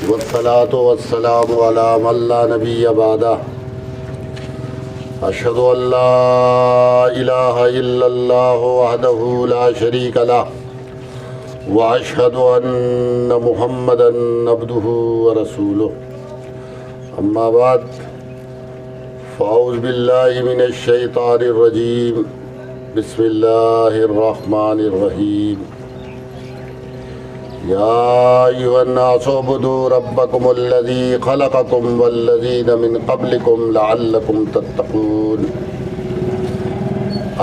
والصلاة والسلام على من لا نبي بعده أشهد أن لا إله إلا الله وحده لا شريك له وأشهد أن محمدا عبده ورسوله أما بعد فأعوذ بالله من الشيطان الرجيم بسم الله الرحمن الرحيم يا أيها الناس اعبدوا ربكم الذي خلقكم والذين من قبلكم لعلكم تتقون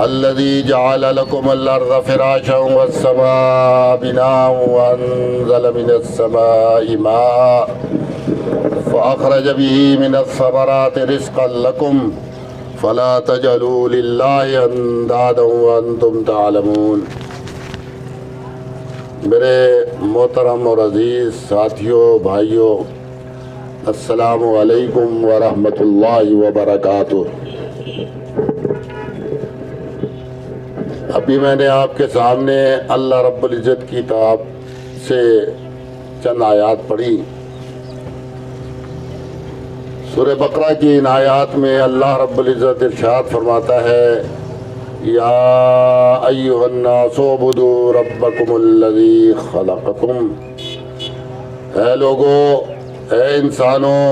الذي جعل لكم الأرض فراشا والسماء بناء وأنزل من السماء ماء فأخرج به من الثمرات رزقا لكم فلا تجعلوا لله أندادا وأنتم تعلمون۔ میرے محترم اور عزیز ساتھیوں بھائیوں، السلام علیکم ورحمۃ اللہ وبرکاتہ۔ ابھی میں نے آپ کے سامنے اللہ رب العزت کی کتاب سے چند آیات پڑھی۔ سورہ بقرہ کی ان آیات میں اللہ رب العزت ارشاد فرماتا ہے یا ایھا الناس اعبدوا ربکم الذی خلقکم، اے لوگو، اے انسانوں،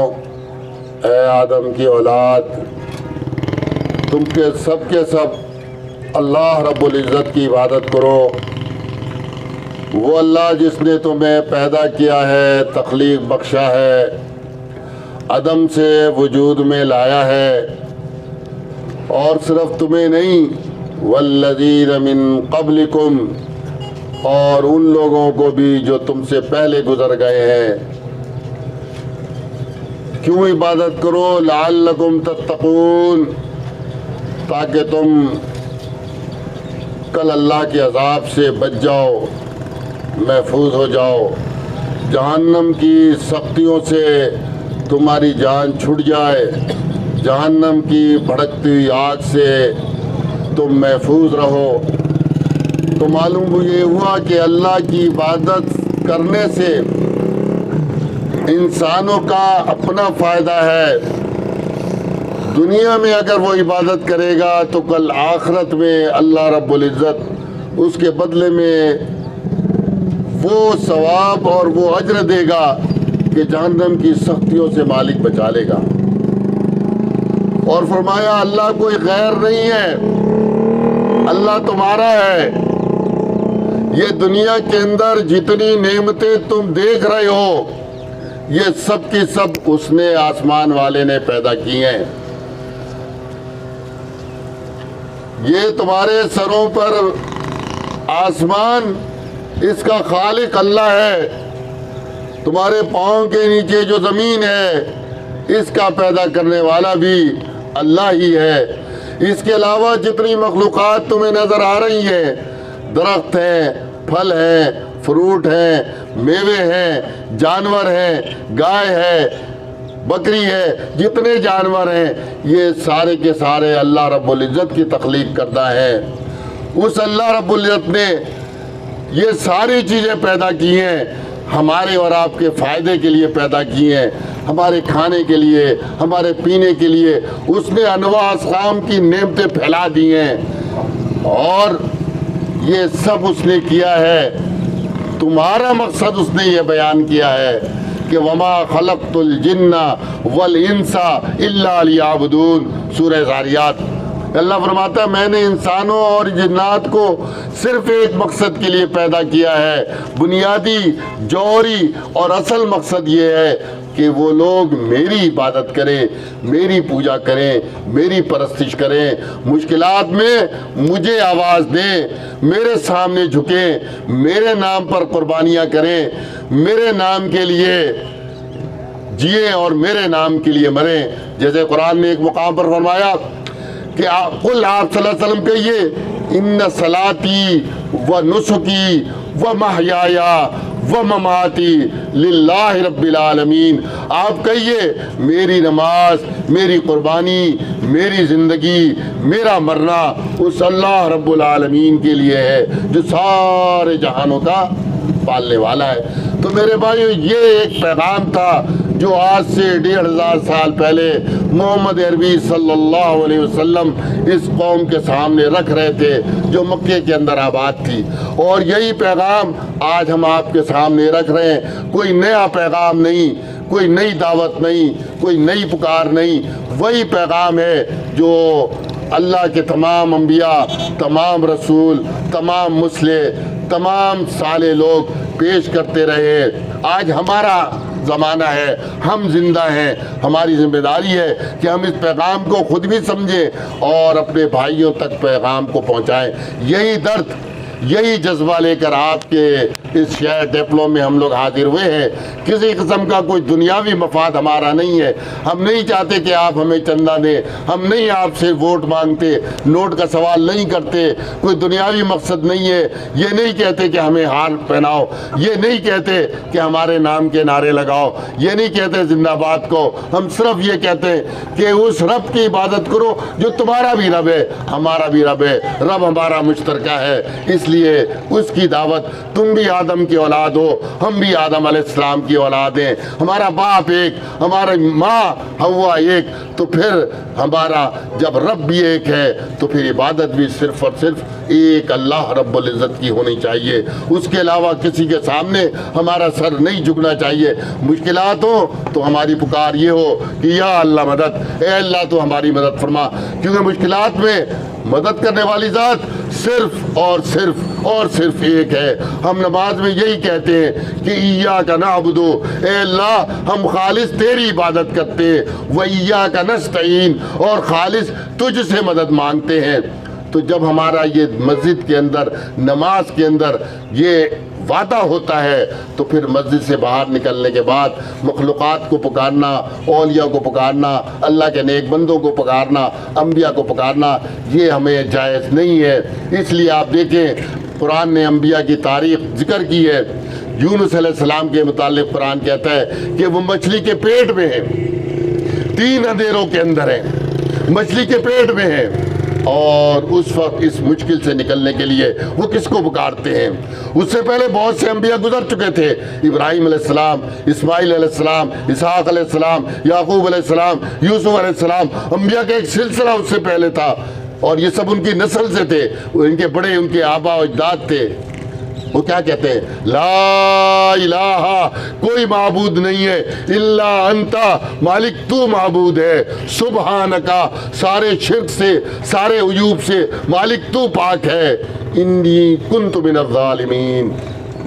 اے آدم کی اولاد، تم کے سب اللہ رب العزت کی عبادت کرو۔ وہ اللہ جس نے تمہیں پیدا کیا ہے، تخلیق بخشا ہے، عدم سے وجود میں لایا ہے، اور صرف تمہیں نہیں والذین من قبلکم، اور ان لوگوں کو بھی جو تم سے پہلے گزر گئے ہیں۔ کیوں عبادت کرو؟ لعلکم تتقون، تاکہ تم کل اللہ کے عذاب سے بچ جاؤ، محفوظ ہو جاؤ، جہنم کی سختیوں سے تمہاری جان چھٹ جائے، جہنم کی بھڑکتی ہوئی آگ سے تم محفوظ رہو۔ تو معلوم یہ ہوا کہ اللہ کی عبادت کرنے سے انسانوں کا اپنا فائدہ ہے۔ دنیا میں اگر وہ عبادت کرے گا تو کل آخرت میں اللہ رب العزت اس کے بدلے میں وہ ثواب اور وہ اجر دے گا کہ جہنم کی سختیوں سے مالک بچا لے گا۔ اور فرمایا اللہ کوئی غیر نہیں ہے، اللہ تمہارا ہے۔ یہ دنیا کے اندر جتنی نعمتیں تم دیکھ رہے ہو، یہ سب کی سب اس نے آسمان والے نے پیدا کی ہیں۔ یہ تمہارے سروں پر آسمان، اس کا خالق اللہ ہے۔ تمہارے پاؤں کے نیچے جو زمین ہے، اس کا پیدا کرنے والا بھی اللہ ہی ہے۔ اس کے علاوہ جتنی مخلوقات تمہیں نظر آ رہی ہیں، درخت ہیں، پھل ہیں، فروٹ ہیں، میوے ہیں، جانور ہیں، گائے ہے، بکری ہے، جتنے جانور ہیں، یہ سارے کے سارے اللہ رب العزت کی تخلیق کردہ ہیں۔ اس اللہ رب العزت نے یہ ساری چیزیں پیدا کی ہیں، ہمارے اور آپ کے فائدے کے لیے پیدا کی ہیں، ہمارے کھانے کے لیے، ہمارے پینے کے لیے۔ اس نے انواع اقسام کی نعمتیں پھیلا دی ہیں، اور یہ سب اس نے کیا ہے۔ تمہارا مقصد اس نے یہ بیان کیا ہے کہ وما خلقت الجن والانس الا لیعبدون، سورہ ذاریات۔ اللہ فرماتا ہے میں نے انسانوں اور جنات کو صرف ایک مقصد کے لیے پیدا کیا ہے۔ بنیادی، جوہری اور اصل مقصد یہ ہے کہ وہ لوگ میری عبادت کریں، میری پوجا کریں، میری پرستش کریں، مشکلات میں مجھے آواز دیں، میرے سامنے جھکیں، میرے نام پر قربانیاں کریں، میرے نام کے لیے جئیں اور میرے نام کے لیے مریں۔ جیسے قرآن نے ایک مقام پر فرمایا کہ قل، آپ صلی اللہ علیہ وسلم کہیے ان صلاتی و نسکی و محیایا و مماتی للہ رب العالمین، آپ کہیے میری نماز، میری قربانی، میری زندگی، میرا مرنا اس اللہ رب العالمین کے لیے ہے جو سارے جہانوں کا پالنے والا ہے۔ تو میرے بھائیو یہ ایک پیغام تھا جو آج سے 1500 سال پہلے محمد عربی صلی اللہ علیہ وسلم اس قوم کے سامنے رکھ رہے تھے جو مکے کے اندر آباد تھی، اور یہی پیغام آج ہم آپ کے سامنے رکھ رہے ہیں۔ کوئی نیا پیغام نہیں، کوئی نئی دعوت نہیں، کوئی نئی پکار نہیں، وہی پیغام ہے جو اللہ کے تمام انبیاء، تمام رسول، تمام مصلح، تمام صالح لوگ پیش کرتے رہے۔ آج ہمارا زمانہ ہے، ہم زندہ ہیں، ہماری ذمہ داری ہے کہ ہم اس پیغام کو خود بھی سمجھیں اور اپنے بھائیوں تک پیغام کو پہنچائیں۔ یہی درد، یہی جذبہ لے کر آپ کے اس شہر ڈیپلو میں ہم لوگ حاضر ہوئے ہیں۔ کسی قسم کا کوئی دنیاوی مفاد ہمارا نہیں ہے، ہم نہیں چاہتے کہ آپ ہمیں چندہ دیں، ہم نہیں آپ سے ووٹ مانگتے، نوٹ کا سوال نہیں کرتے، کوئی دنیاوی مقصد نہیں ہے۔ یہ نہیں کہتے کہ ہمیں ہار پہناؤ، یہ نہیں کہتے کہ ہمارے نام کے نعرے لگاؤ، یہ نہیں کہتے زندہ باد کو، ہم صرف یہ کہتے ہیں کہ اس رب کی عبادت کرو جو تمہارا بھی رب ہے، ہمارا بھی رب ہے، رب ہمارا مشترکہ ہے۔ اس لیے اس کی دعوت، تم بھی آدم کی اولاد ہو، ہم بھی آدم علیہ السلام کی اولاد ہیں، ہمارا باپ ایک، ہماری ماں حوا ایک، تو پھر ہمارا جب رب بھی ایک ہے تو پھر عبادت بھی صرف اور صرف ایک اللہ رب العزت کی ہونی چاہیے۔ اس کے علاوہ کسی کے سامنے ہمارا سر نہیں جھکنا چاہیے۔ مشکلات ہو تو ہماری پکار یہ ہو کہ یا اللہ مدد، اے اللہ تو ہماری مدد فرما، کیونکہ مشکلات میں مدد کرنے والی ذات صرف اور صرف ایک ہے۔ ہم نماز میں یہی کہتے ہیں کہ ایاک نعبد، اے اللہ ہم خالص تیری عبادت کرتے ہیں، وایاک نستعین، اور خالص تجھ سے مدد مانگتے ہیں۔ تو جب ہمارا یہ مسجد کے اندر، نماز کے اندر یہ وعدہ ہوتا ہے تو پھر مسجد سے باہر نکلنے کے بعد مخلوقات کو پکارنا، اولیاء کو پکارنا، اللہ کے نیک بندوں کو پکارنا، انبیاء کو پکارنا، یہ ہمیں جائز نہیں ہے۔ اس لیے آپ دیکھیں قرآن نے انبیاء کی تاریخ ذکر کی ہے۔ یونس علیہ السلام کے متعلق قرآن کہتا ہے کہ وہ مچھلی کے پیٹ میں ہے، 3 اندھیروں کے اندر ہے، مچھلی کے پیٹ میں ہے، اور اس وقت اس مشکل سے نکلنے کے لیے وہ کس کو پکارتے ہیں؟ اس سے پہلے بہت سے انبیاء گزر چکے تھے، ابراہیم علیہ السلام، اسماعیل علیہ السلام، اسحاق علیہ السلام، یعقوب علیہ السلام، یوسف علیہ السلام۔ انبیاء کا ایک سلسلہ اس سے پہلے تھا، اور یہ سب ان کی نسل سے تھے، ان کے بڑے ان کے آبا و اجداد تھے۔ وہ کیا کہتے ہیں؟ لا الہ، کوئی معبود نہیں ہے، الا انتا، مالک تو معبود ہے، سبحانکا، سارے شرک سے، سارے عیوب سے مالک تو پاک ہے، انی کنت من الظالمین،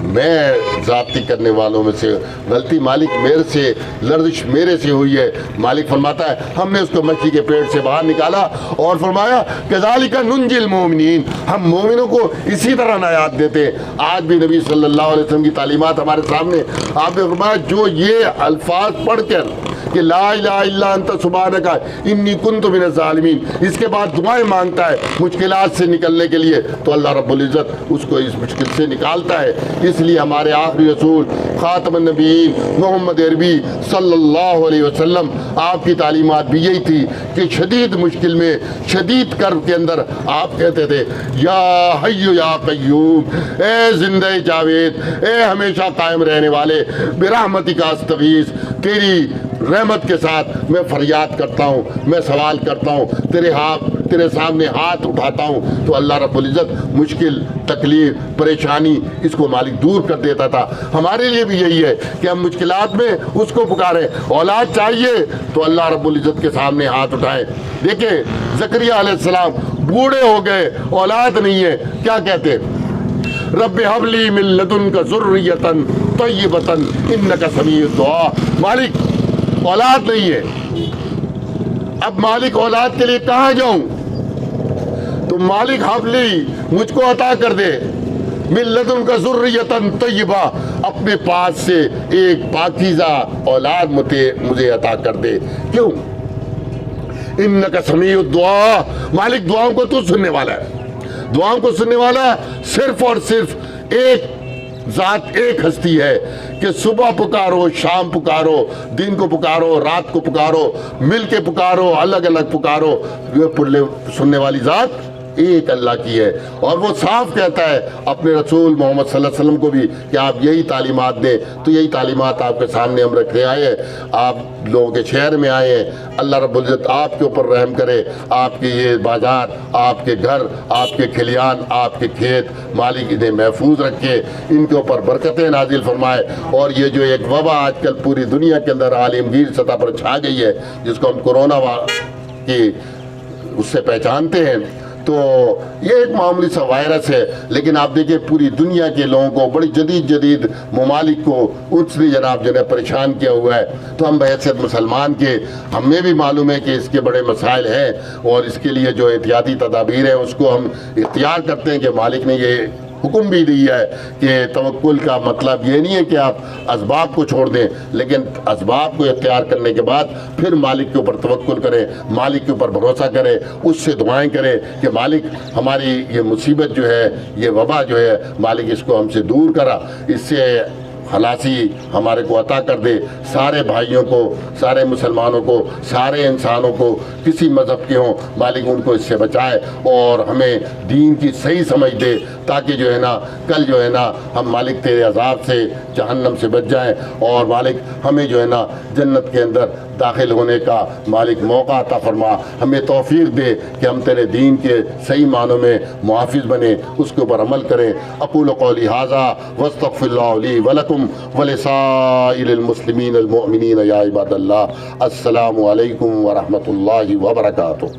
میں ذاتی کرنے والوں میں سے غلطی مالک میرے سے، لرزش میرے سے ہوئی ہے۔ مالک فرماتا ہے ہم نے اس کو مچھلی کے پیٹ سے باہر نکالا اور فرمایا کذالک ننجی المؤمنین، ہم مومنوں کو اسی طرح نجات دیتے ہیں۔ آج بھی نبی صلی اللہ علیہ وسلم کی تعلیمات ہمارے سامنے، آپ نے فرمایا جو یہ الفاظ پڑھ کر کہ لا الہ الا انت سبحانک انی کنت من الظالمین، اس کے بعد دعائیں مانگتا ہے مشکلات سے نکلنے کے لیے، تو اللہ رب العزت اس کو اس مشکل سے نکالتا ہے۔ اس لیے ہمارے آخری رسول خاتم النبیین محمد عربی صلی اللہ علیہ وسلم، آپ کی تعلیمات بھی یہی تھی کہ شدید مشکل میں، شدید کرب کے اندر آپ کہتے تھے یا حی یا قیوم، اے زندہ جاوید، اے ہمیشہ قائم رہنے والے، برحمتک استغیث، تیری رحمت کے ساتھ میں فریاد کرتا ہوں، میں سوال کرتا ہوں، تیرے سامنے ہاتھ اٹھاتا ہوں۔ تو اللہ رب العزت مشکل، تکلیف، پریشانی اس کو مالک دور کر دیتا تھا۔ ہمارے لیے بھی یہی ہے کہ ہم مشکلات میں اس کو پکاریں۔ اولاد چاہیے تو اللہ رب العزت کے سامنے ہاتھ اٹھائیں۔ دیکھیں زکریا علیہ السلام بوڑھے ہو گئے، اولاد نہیں ہے، کیا کہتے؟ رب حب لی من لدنک ذریۃ طیبۃ انک سمیع الدعاء، مالک اولاد نہیں ہے، اب مالک اولاد کے لیے کہاں جاؤں؟ تو مالک حب لی، مجھ کو عطا کر دے، من لدنک ذریۃ طیبہ، اپنے پاس سے ایک پاکیزہ اولاد مجھے عطا کر دے۔ کیوں؟ انک سمیع الدعاء، مالک دعاؤں کو تو سننے والا ہے، دعاؤں کو سننے والا صرف اور صرف ایک ذات، ایک ہستی ہے کہ صبح پکارو، شام پکارو، دن کو پکارو، رات کو پکارو، مل کے پکارو، الگ الگ پکارو، سننے والی ذات ایک اللہ کی ہے، اور وہ صاف کہتا ہے اپنے رسول محمد صلی اللہ علیہ وسلم کو بھی کہ آپ یہی تعلیمات دیں۔ تو یہی تعلیمات آپ کے سامنے ہم رکھنے آئے ہیں، آپ لوگوں کے شہر میں آئے ہیں۔ اللہ رب العزت آپ کے اوپر رحم کرے، آپ کے یہ بازار، آپ کے گھر، آپ کے کھلیان، آپ کے کھیت مالک انہیں محفوظ رکھے، ان کے اوپر برکتیں نازل فرمائے۔ اور یہ جو ایک وبا آج کل پوری دنیا کے اندر عالمگیر سطح پر چھا گئی ہے، جس کو ہم کورونا کی اس سے پہچانتے ہیں، تو یہ ایک معمولی سا وائرس ہے، لیکن آپ دیکھیں پوری دنیا کے لوگوں کو، بڑی جدید ممالک کو اس نے جناب جو ہے پریشان کیا ہوا ہے۔ تو ہم بحیثیت مسلمان کے، ہمیں بھی معلوم ہے کہ اس کے بڑے مسائل ہیں، اور اس کے لیے جو احتیاطی تدابیر ہیں اس کو ہم اختیار کرتے ہیں کہ مالک نے یہ حکم بھی دیا ہے کہ توکل کا مطلب یہ نہیں ہے کہ آپ اسباب کو چھوڑ دیں، لیکن اسباب کو اختیار کرنے کے بعد پھر مالک کے اوپر توکل کریں، مالک کے اوپر بھروسہ کریں، اس سے دعائیں کریں کہ مالک ہماری یہ مصیبت جو ہے، یہ وبا جو ہے، مالک اس کو ہم سے دور کرا، اس سے خلاصی ہمارے کو عطا کر دے۔ سارے بھائیوں کو، سارے مسلمانوں کو، سارے انسانوں کو، کسی مذہب کے ہوں، مالک ان کو اس سے بچائے اور ہمیں دین کی صحیح سمجھ دے، تاکہ جو ہے نا کل جو ہے نا ہم مالک تیرے عذاب سے، جہنم سے بچ جائیں، اور مالک ہمیں جو ہے نا جنت کے اندر داخل ہونے کا مالک موقع عطا فرما، ہمیں توفیق دے کہ ہم تیرے دین کے صحیح معنوں میں محافظ بنیں، اس کے اوپر عمل کریں۔ اقول قولی ھذا واستغفر اللہ لی ولکم ولسائر المسلمین المؤمنین یا عباد اللہ۔ السلام علیکم ورحمۃ اللہ وبرکاتہ۔